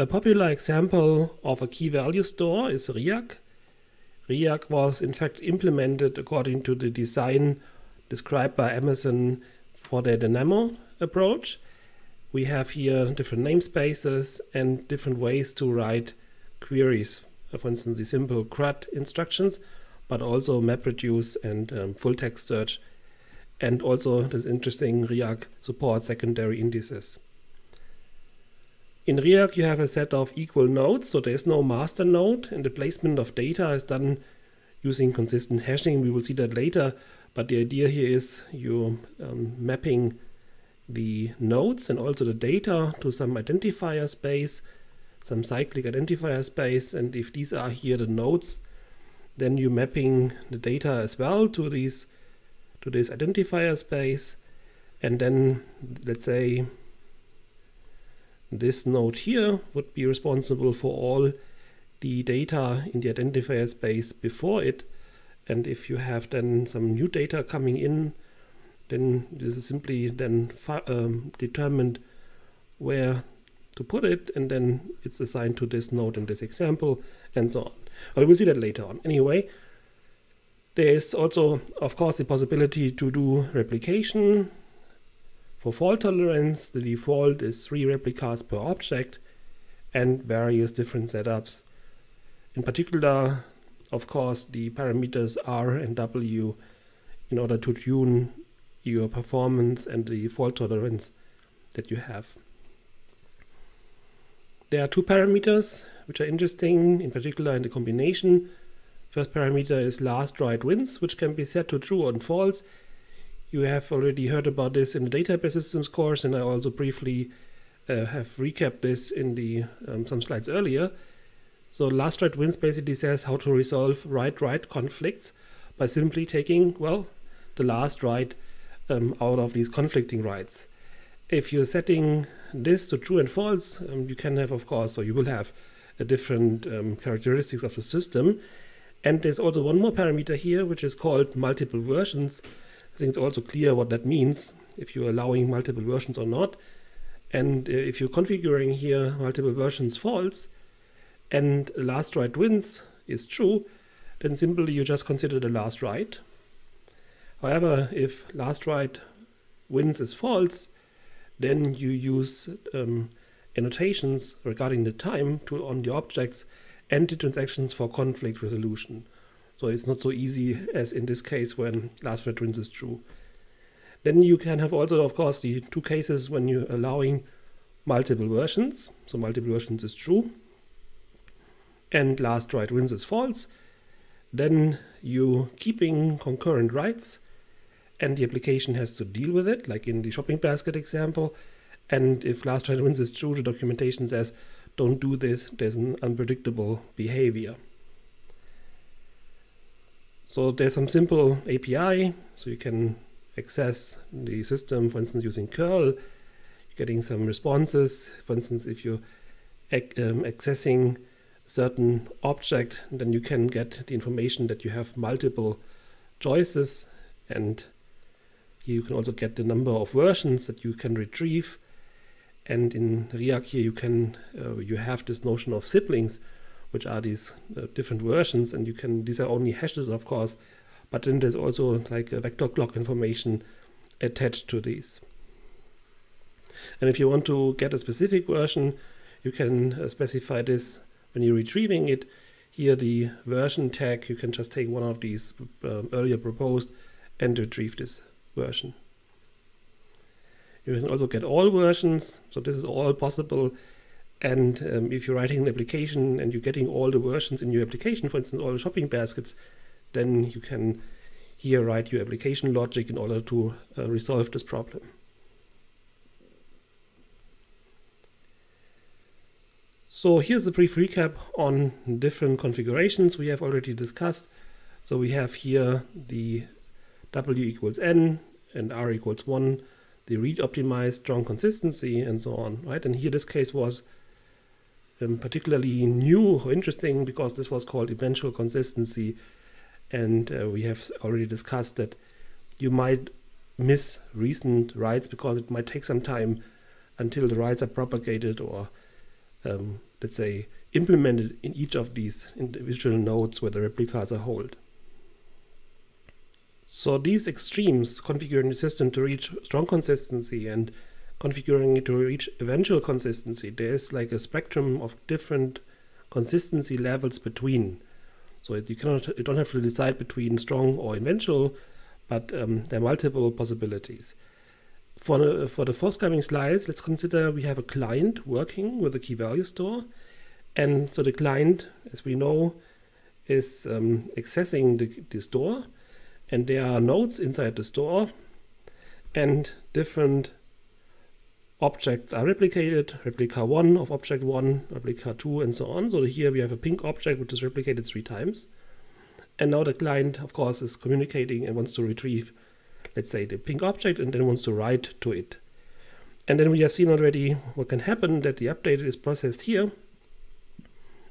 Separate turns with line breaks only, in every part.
A popular example of a key value store is RIAC. RIAC was in fact implemented according to the design described by Amazon for their Dynamo approach. We have here different namespaces and different ways to write queries. For instance, the simple CRUD instructions, but also MapReduce and full text search. And also this interesting RIAC supports secondary indices. In RIAC you have a set of equal nodes, so there is no master node, and the placement of data is done using consistent hashing. We will see that later, but the idea here is you mapping the nodes and also the data to some identifier space, some cyclic identifier space, and if these are here the nodes, then you're mapping the data as well to this identifier space, and then let's say this node here would be responsible for all the data in the identifier space before it, and if you have then some new data coming in, then this is simply then determined where to put it, and then it's assigned to this node in this example, and so on. But we'll see that later on. Anyway, there is also, of course, the possibility to do replication. For fault tolerance, the default is 3 replicas per object and various different setups. In particular, of course, the parameters R and W in order to tune your performance and the fault tolerance that you have. There are 2 parameters which are interesting, in particular in the combination. First parameter is last write wins, which can be set to true or false. You have already heard about this in the database systems course, and I also briefly have recapped this in the some slides earlier. So last write wins basically says how to resolve write-write conflicts by simply taking, well, the last write out of these conflicting writes. If you're setting this to true and false, you can have, of course, or you will have a different characteristics of the system. And there's also one more parameter here, which is called multiple versions. I think it's also clear what that means, if you're allowing multiple versions or not. And if you're configuring here multiple versions false and last write wins is true, then simply you just consider the last write. However, if last write wins is false, then you use annotations regarding the time on the objects and the transactions for conflict resolution. So it's not so easy as in this case when last write wins is true. Then you can have also, of course, the 2 cases when you're allowing multiple versions. So multiple versions is true and last write wins is false. Then you keeping concurrent writes and the application has to deal with it, like in the shopping basket example. And if last write wins is true, the documentation says, don't do this, there's an unpredictable behavior. So there's some simple API, so you can access the system, for instance, using curl, getting some responses. For instance, if you're accessing a certain object, then you can get the information that you have multiple choices, and you can also get the number of versions that you can retrieve. And in RIAC here you have this notion of siblings, which are these different versions, and these are only hashes, of course, but then there's also like a vector clock information attached to these. And if you want to get a specific version, you can specify this when you're retrieving it. Here the version tag, you can just take one of these earlier proposed and retrieve this version. You can also get all versions, so this is all possible. And if you're writing an application and you're getting all the versions in your application, for instance, all the shopping baskets, then you can here write your application logic in order to resolve this problem. So here's a brief recap on different configurations we have already discussed. So we have here the W equals N and R equals 1, the read optimized strong consistency, and so on, right? And here this case was particularly new or interesting because this was called eventual consistency, and we have already discussed that you might miss recent writes because it might take some time until the writes are propagated or let's say, implemented in each of these individual nodes where the replicas are held. So these extremes, configuring the system to reach strong consistency and configuring it to reach eventual consistency, there's like a spectrum of different consistency levels between. So you don't have to decide between strong or eventual, but there are multiple possibilities. For the forthcoming slides, let's consider we have a client working with a key value store. And so the client, as we know, is accessing the store. And there are nodes inside the store, and different objects are replicated, replica 1 of object 1, replica 2, and so on. So here we have a pink object which is replicated 3 times. And now the client, of course, is communicating and wants to retrieve, let's say, the pink object, and then wants to write to it. And then we have seen already what can happen, that the update is processed here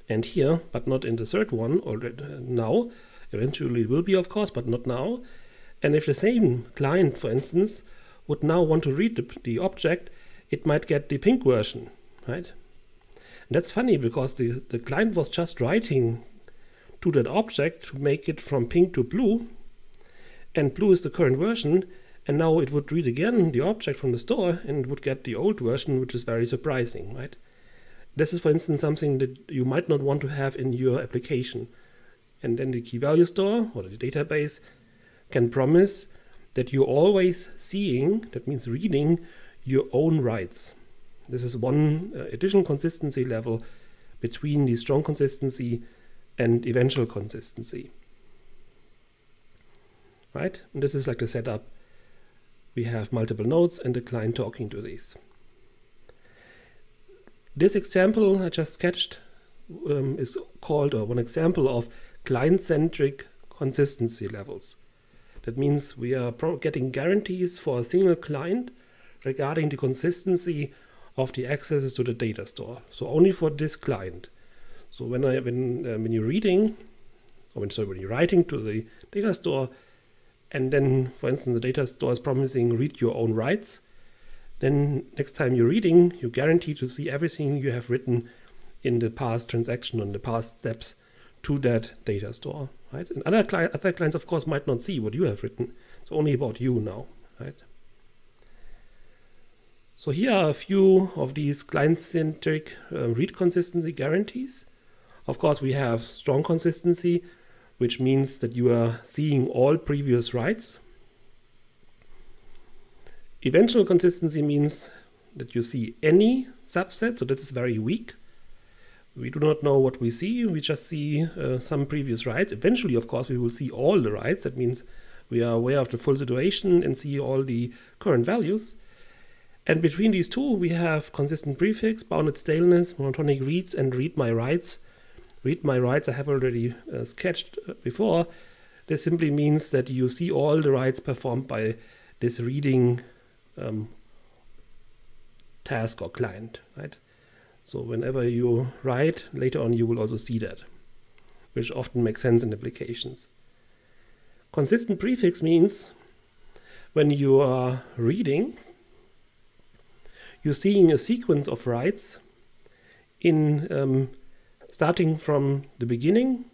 and here, but not in the third one already now. Eventually it will be, of course, but not now. And if the same client, for instance, would now want to read the object, it might get the pink version, right? And that's funny because the client was just writing to that object to make it from pink to blue, and blue is the current version, and now it would read again the object from the store and would get the old version, which is very surprising, right? This is, for instance, something that you might not want to have in your application. And then the key value store or the database can promise that you're always seeing, that means reading, your own writes. This is one additional consistency level between the strong consistency and eventual consistency. Right? And this is like the setup. We have multiple nodes and the client talking to these. This example I just sketched is called, or one example of client-centric consistency levels. That means we are getting guarantees for a single client regarding the consistency of the accesses to the data store. So only for this client. So when you're reading, or when you're writing to the data store, and then, for instance, the data store is promising read your own writes, then next time you're reading, you guarantee to see everything you have written in the past transaction, on the past steps to that data store, right? And other clients, of course, might not see what you have written. It's only about you now, right? So here are a few of these client-centric read consistency guarantees. Of course, we have strong consistency, which means that you are seeing all previous writes. Eventual consistency means that you see any subset, so this is very weak. We do not know what we see, we just see some previous writes. Eventually, of course, we will see all the writes. That means we are aware of the full situation and see all the current values. And between these two, we have consistent prefix, bounded staleness, monotonic reads, and read my writes. Read my writes I have already sketched before. This simply means that you see all the writes performed by this reading task or client, right? So whenever you write, later on you will also see that, which often makes sense in applications. Consistent prefix means when you are reading, you're seeing a sequence of writes in starting from the beginning,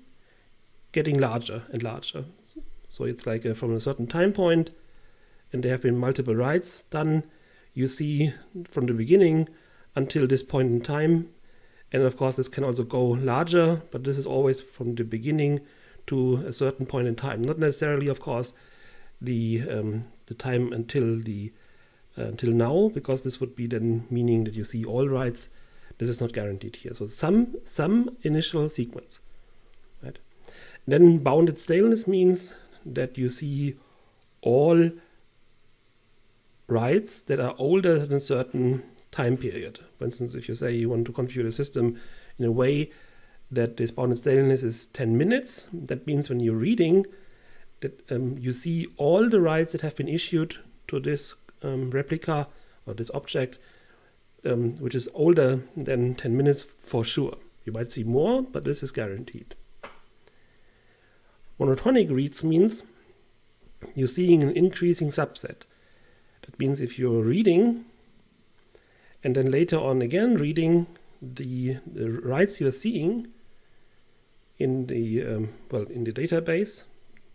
getting larger and larger. So it's like from a certain time point, and there have been multiple writes done. You see from the beginning until this point in time. And of course, this can also go larger, but this is always from the beginning to a certain point in time. Not necessarily, of course, the time until now, because this would be then meaning that you see all writes. This is not guaranteed here. So some initial sequence, right? Then bounded staleness means that you see all writes that are older than a certain time period. For instance, if you say you want to configure the system in a way that this bounded staleness is 10 minutes, that means when you're reading that you see all the writes that have been issued to this replica or this object, which is older than 10 minutes for sure. You might see more, but this is guaranteed. Monotonic reads means you're seeing an increasing subset. That means if you're reading and then later on again reading, the writes you're seeing in the in the database,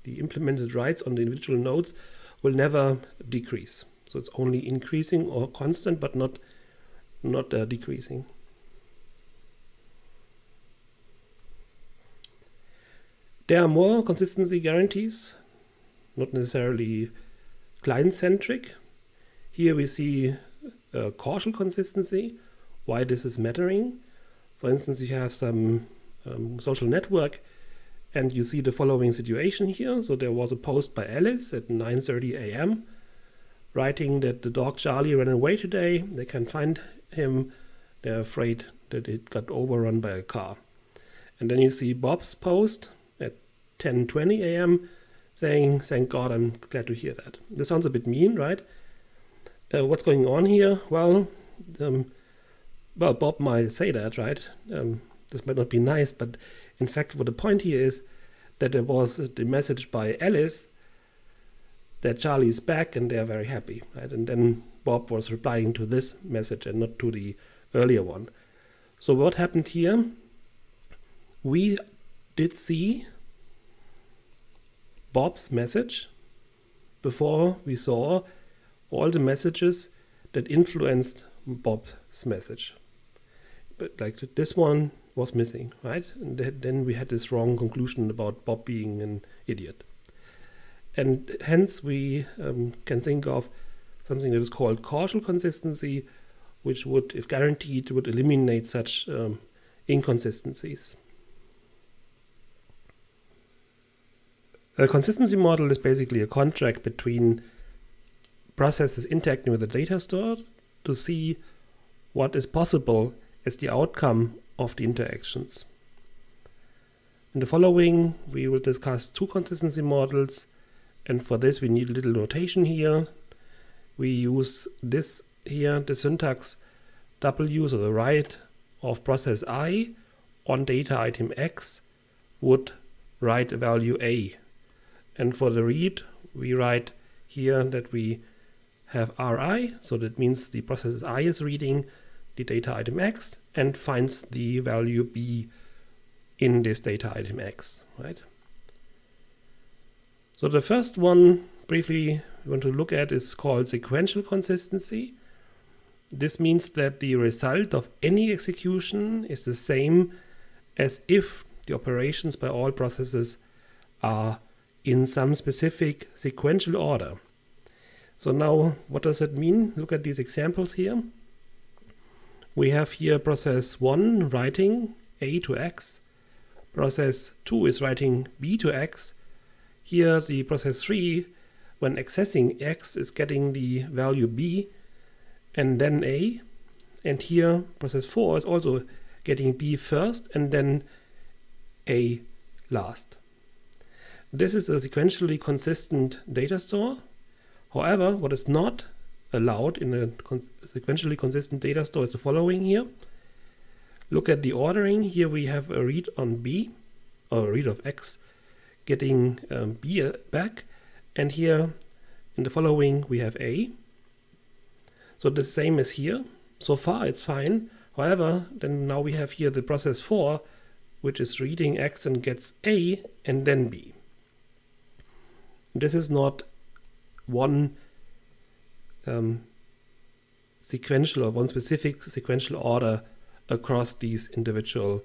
the implemented writes on the individual nodes will never decrease. So it's only increasing or constant, but not decreasing. There are more consistency guarantees, not necessarily client-centric. Here we see causal consistency, why this is mattering. For instance, you have some social network and you see the following situation here. So there was a post by Alice at 9:30 a.m. writing that the dog Charlie ran away today. They can't find him. They're afraid that it got overrun by a car. And then you see Bob's post at 10:20 a.m. saying, "Thank God, I'm glad to hear that." This sounds a bit mean, right? What's going on here? Well, Bob might say that, right? This might not be nice, but in fact, what the point here is that there was the message by Alice that Charlie's back and they're very happy, right? And then Bob was replying to this message and not to the earlier one. So what happened here? We did see Bob's message before we saw all the messages that influenced Bob's message. But like this one was missing, right? And then we had this wrong conclusion about Bob being an idiot. And hence we can think of something that is called causal consistency, which would, if guaranteed, would eliminate such inconsistencies. A consistency model is basically a contract between processes interacting with the data store to see what is possible as the outcome of the interactions. In the following, we will discuss two consistency models, and for this we need a little notation here. We use this here, the syntax W, so the write of process I on data item X would write a value A. And for the read, we write here that we have RI, so that means the process I is reading the data item X and finds the value B in this data item X, right? So the first one, briefly, we want to look at is called sequential consistency. This means that the result of any execution is the same as if the operations by all processes are in some specific sequential order. So now, what does that mean? Look at these examples here. We have here process 1 writing A to X. Process 2 is writing B to X. Here the process 3, when accessing X, is getting the value B and then A. And here process 4 is also getting B first and then A last. This is a sequentially consistent data store. However, what is not allowed in a sequentially consistent data store is the following here. Look at the ordering. Here we have a read on B, or a read of X, getting B back. And here in the following we have A. So the same as here. So far it's fine. However, then now we have here the process 4, which is reading X and gets A and then B. This is not one sequential or one specific sequential order across these individual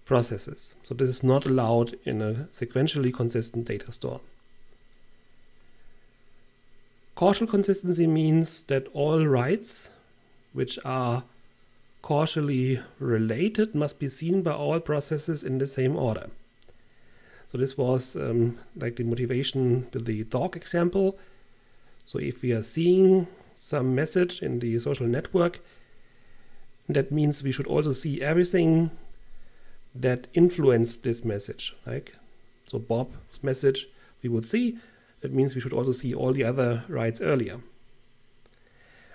processes. So this is not allowed in a sequentially consistent data store. Causal consistency means that all writes which are causally related must be seen by all processes in the same order. So this was like the motivation with the dog example. So if we are seeing some message in the social network, that means we should also see everything that influenced this message. Like, so Bob's message we would see, that means we should also see all the other writes earlier.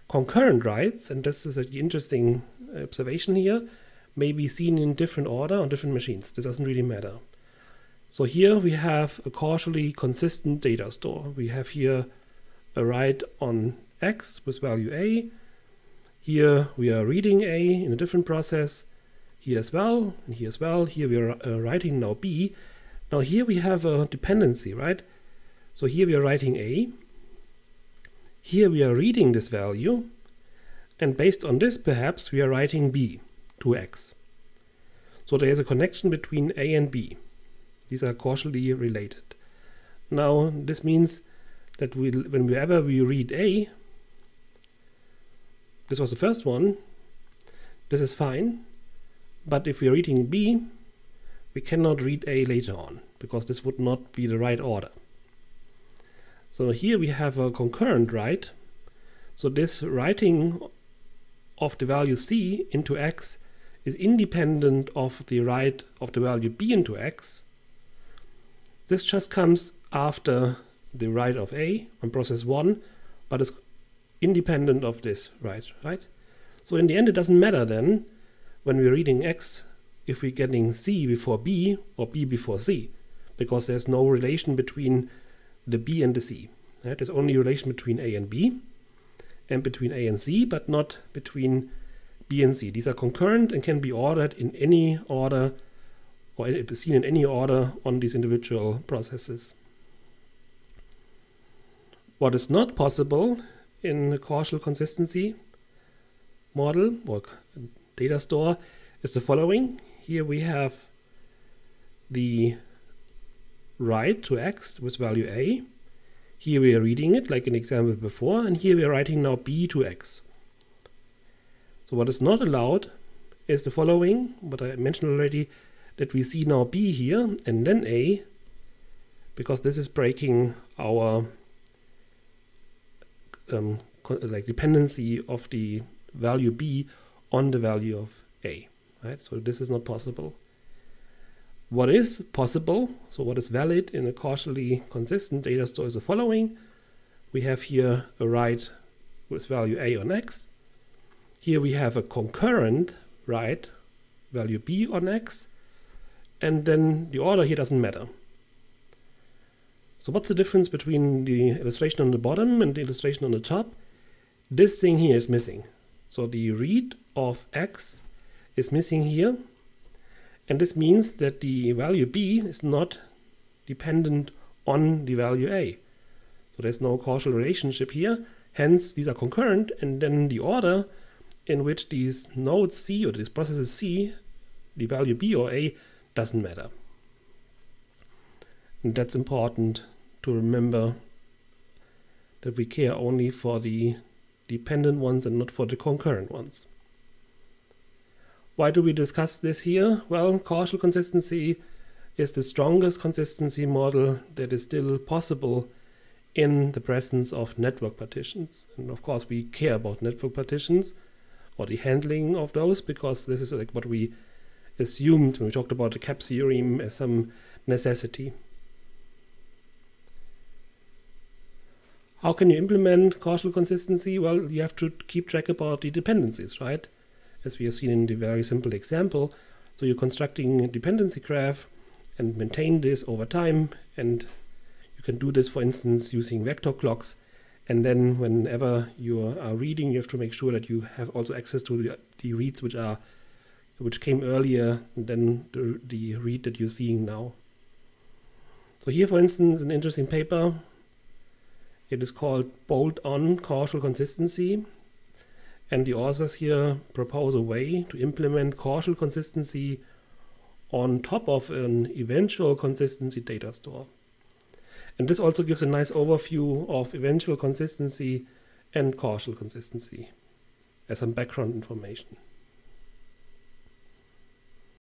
Concurrent writes, and this is the interesting observation here, may be seen in different order on different machines. This doesn't really matter. So here we have a causally consistent data store. We have here a write on X with value A. Here we are reading A in a different process, here as well, and here as well. Here we are writing now B. Now here we have a dependency, right? So here we are writing A. Here we are reading this value. And based on this, perhaps, we are writing B to X. So there is a connection between A and B. These are causally related. Now, this means that whenever we read A, this was the first one, this is fine. But if we are reading B, we cannot read A later on, because this would not be the right order. So here we have a concurrent write. So this writing of the value C into X is independent of the write of the value B into X. This just comes after the write of A on process 1, but is independent of this write, right? So in the end, it doesn't matter then when we're reading X if we're getting C before B or B before C, because there's no relation between the B and the C. Right? There's only a relation between A and B and between A and C, but not between B and C. These are concurrent and can be ordered in any order, or seen in any order on these individual processes. What is not possible in the causal consistency model or data store is the following. Here we have the write to X with value A. Here we are reading it like an example before, and here we are writing now B to X. So what is not allowed is the following, what I mentioned already, that we see now B here and then A, because this is breaking our dependency of the value B on the value of A, right? So this is not possible. What is possible, so what is valid in a causally consistent data store is the following. We have here a write with value A on X. Here we have a concurrent write value B on X, and then the order here doesn't matter. So what's the difference between the illustration on the bottom and the illustration on the top? This thing here is missing. So the read of X is missing here. And this means that the value B is not dependent on the value A. So there's no causal relationship here. Hence, these are concurrent, and then the order in which these nodes C or these processes C, the value B or A, doesn't matter. And that's important to remember, that we care only for the dependent ones and not for the concurrent ones. Why do we discuss this here? Well, causal consistency is the strongest consistency model that is still possible in the presence of network partitions. And of course, we care about network partitions or the handling of those, because this is like what we assumed when we talked about the CAP theorem as some necessity. How can you implement causal consistency? Well, you have to keep track about the dependencies, right? As we have seen in the very simple example. So you're constructing a dependency graph and maintain this over time, and you can do this, for instance, using vector clocks. And then whenever you are reading, you have to make sure that you have also access to the reads which came earlier than the read that you're seeing now. So here, for instance, an interesting paper. It is called Bolt-on Causal Consistency. And the authors here propose a way to implement causal consistency on top of an eventual consistency data store. And this also gives a nice overview of eventual consistency and causal consistency as some background information.